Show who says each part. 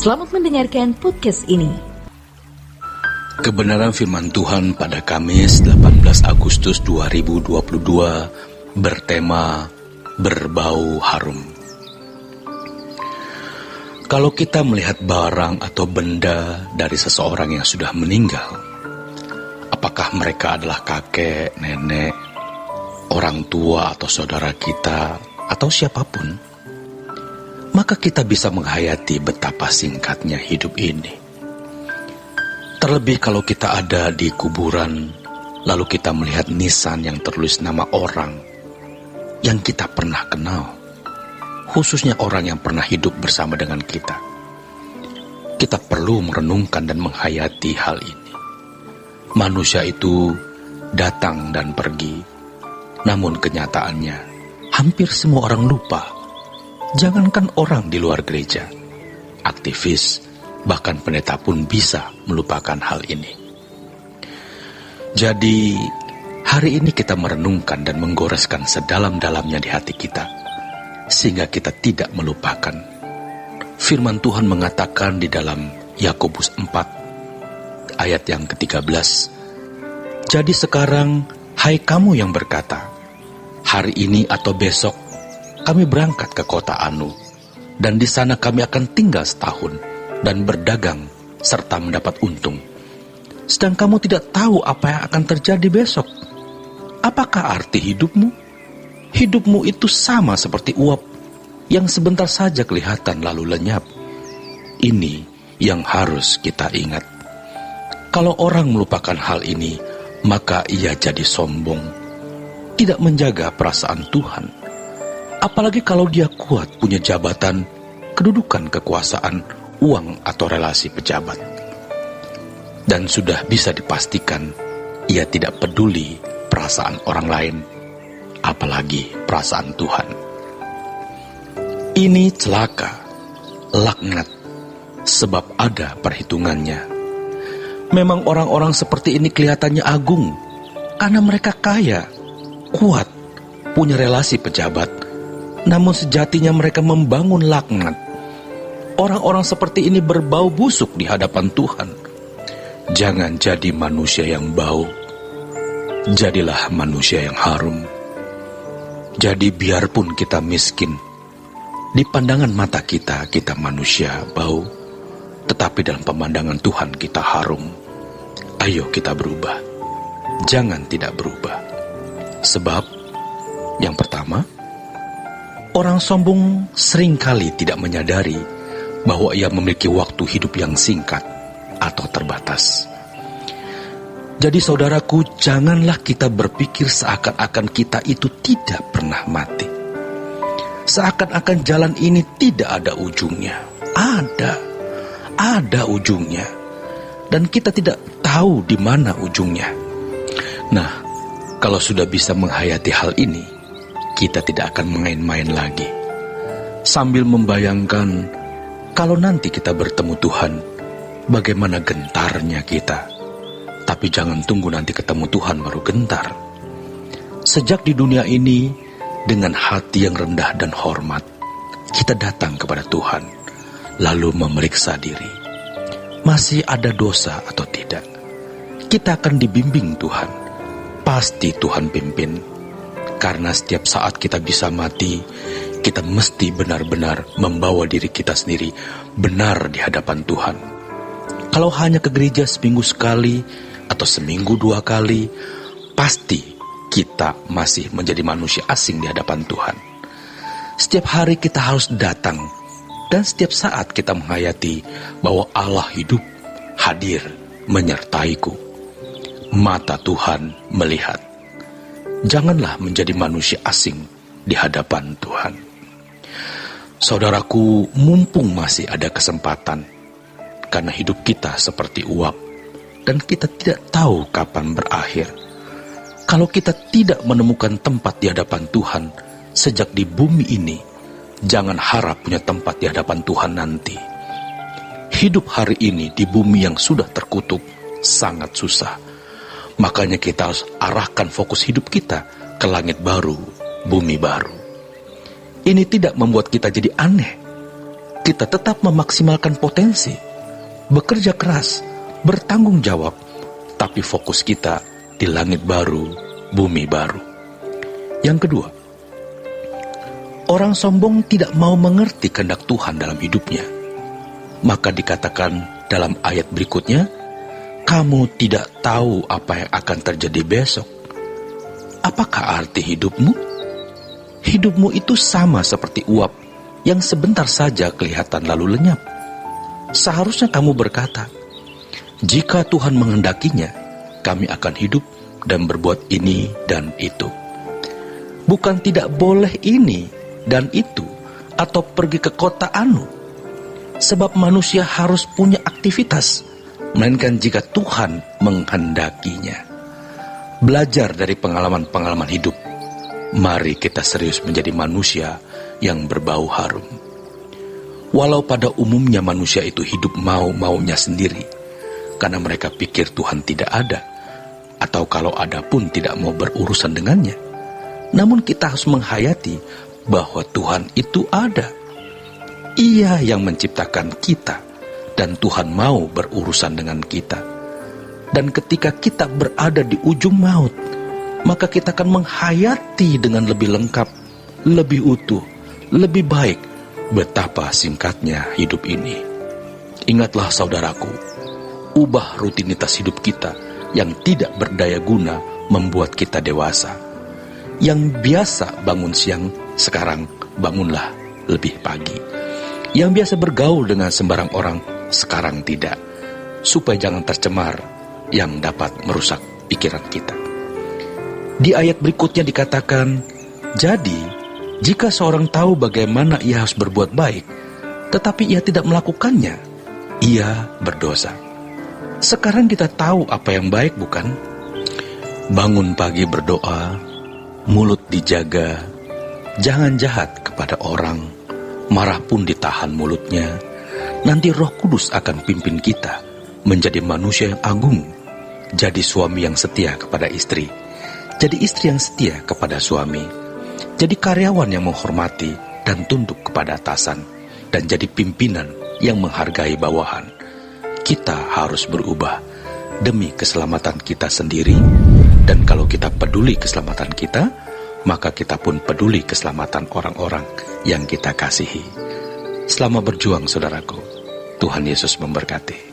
Speaker 1: Selamat mendengarkan podcast ini.
Speaker 2: Kebenaran firman Tuhan pada Kamis 18 Agustus 2022 bertema berbau harum. Kalau kita melihat barang atau benda dari seseorang yang sudah meninggal, apakah mereka adalah kakek, nenek, orang tua atau saudara kita atau siapapun, maka kita bisa menghayati betapa singkatnya hidup ini. Terlebih kalau kita ada di kuburan, lalu kita melihat nisan yang tertulis nama orang yang kita pernah kenal, khususnya orang yang pernah hidup bersama dengan kita. Kita perlu merenungkan dan menghayati hal ini. Manusia itu datang dan pergi, namun kenyataannya hampir semua orang lupa. Jangankan orang di luar gereja, aktivis, bahkan pendeta pun bisa melupakan hal ini. Jadi, hari ini kita merenungkan dan menggoreskan sedalam-dalamnya di hati kita, sehingga kita tidak melupakan. Firman Tuhan mengatakan di dalam Yakobus 4, ayat yang ke-13, "Jadi sekarang, hai kamu yang berkata, hari ini atau besok, kami berangkat ke kota Anu, dan di sana kami akan tinggal setahun dan berdagang serta mendapat untung. Sedang kamu tidak tahu apa yang akan terjadi besok. Apakah arti hidupmu? Hidupmu itu sama seperti uap yang sebentar saja kelihatan lalu lenyap." Ini yang harus kita ingat. Kalau orang melupakan hal ini, maka ia jadi sombong, tidak menjaga perasaan Tuhan. Apalagi kalau dia kuat punya jabatan, kedudukan, kekuasaan, uang atau relasi pejabat. Dan sudah bisa dipastikan, ia tidak peduli perasaan orang lain, apalagi perasaan Tuhan. Ini celaka, laknat, sebab ada perhitungannya. Memang orang-orang seperti ini kelihatannya agung, karena mereka kaya, kuat, punya relasi pejabat, namun sejatinya mereka membangun laknat. Orang-orang seperti ini berbau busuk di hadapan Tuhan. Jangan jadi manusia yang bau, jadilah manusia yang harum. Jadi biarpun kita miskin, di pandangan mata kita, kita manusia bau, tetapi dalam pemandangan Tuhan kita harum. Ayo kita berubah, jangan tidak berubah. Sebab, yang pertama, orang sombong seringkali tidak menyadari bahwa ia memiliki waktu hidup yang singkat atau terbatas. Jadi saudaraku, janganlah kita berpikir seakan-akan kita itu tidak pernah mati. Seakan-akan jalan ini tidak ada ujungnya. Ada ujungnya. Dan kita tidak tahu di mana ujungnya. Nah, kalau sudah bisa menghayati hal ini, kita tidak akan main-main lagi. Sambil membayangkan, kalau nanti kita bertemu Tuhan, bagaimana gentarnya kita. Tapi jangan tunggu nanti ketemu Tuhan baru gentar. Sejak di dunia ini, dengan hati yang rendah dan hormat, kita datang kepada Tuhan, lalu memeriksa diri. Masih ada dosa atau tidak? Kita akan dibimbing Tuhan. Pasti Tuhan pimpin. Karena setiap saat kita bisa mati, kita mesti benar-benar membawa diri kita sendiri benar di hadapan Tuhan. Kalau hanya ke gereja seminggu sekali atau seminggu 2 kali, pasti kita masih menjadi manusia asing di hadapan Tuhan. Setiap hari kita harus datang, dan setiap saat kita menghayati bahwa Allah hidup, hadir, menyertaiku. Mata Tuhan melihat. Janganlah menjadi manusia asing di hadapan Tuhan. Saudaraku, mumpung masih ada kesempatan, karena hidup kita seperti uap, dan kita tidak tahu kapan berakhir. Kalau kita tidak menemukan tempat di hadapan Tuhan sejak di bumi ini, jangan harap punya tempat di hadapan Tuhan nanti. Hidup hari ini di bumi yang sudah terkutuk sangat susah. Makanya kita harus arahkan fokus hidup kita ke langit baru, bumi baru. Ini tidak membuat kita jadi aneh, kita tetap memaksimalkan potensi, bekerja keras, bertanggung jawab, tapi fokus kita di langit baru, bumi baru. Yang kedua, orang sombong tidak mau mengerti kehendak Tuhan dalam hidupnya. Maka dikatakan dalam ayat berikutnya, kamu tidak tahu apa yang akan terjadi besok. Apakah arti hidupmu? Hidupmu itu sama seperti uap yang sebentar saja kelihatan lalu lenyap. Seharusnya kamu berkata, jika Tuhan menghendakinya, kami akan hidup dan berbuat ini dan itu. Bukan tidak boleh ini dan itu, atau pergi ke kota anu. Sebab manusia harus punya aktivitas, melainkan jika Tuhan menghendakinya. Belajar dari pengalaman-pengalaman hidup. Mari kita serius menjadi manusia yang berbau harum. Walau pada umumnya manusia itu hidup mau-maunya sendiri, karena mereka pikir Tuhan tidak ada, atau kalau ada pun tidak mau berurusan dengannya. Namun kita harus menghayati bahwa Tuhan itu ada. Ia yang menciptakan kita, dan Tuhan mau berurusan dengan kita. Dan ketika kita berada di ujung maut, maka kita akan menghayati dengan lebih lengkap, lebih utuh, lebih baik betapa singkatnya hidup ini. Ingatlah saudaraku, ubah rutinitas hidup kita yang tidak berdaya guna membuat kita dewasa. Yang biasa bangun siang, sekarang bangunlah lebih pagi. Yang biasa bergaul dengan sembarang orang, sekarang tidak, supaya jangan tercemar yang dapat merusak pikiran kita. Di ayat berikutnya dikatakan, jadi jika seorang tahu bagaimana ia harus berbuat baik, tetapi ia tidak melakukannya, ia berdosa. Sekarang kita tahu apa yang baik, bukan? Bangun pagi berdoa, mulut dijaga, jangan jahat kepada orang, marah pun ditahan mulutnya. Nanti Roh Kudus akan pimpin kita menjadi manusia yang agung. Jadi suami yang setia kepada istri, jadi istri yang setia kepada suami, jadi karyawan yang menghormati dan tunduk kepada atasan, dan jadi pimpinan yang menghargai bawahan. Kita harus berubah demi keselamatan kita sendiri. Dan kalau kita peduli keselamatan kita, maka kita pun peduli keselamatan orang-orang yang kita kasihi. Selamat berjuang saudaraku. Tuhan Yesus memberkati.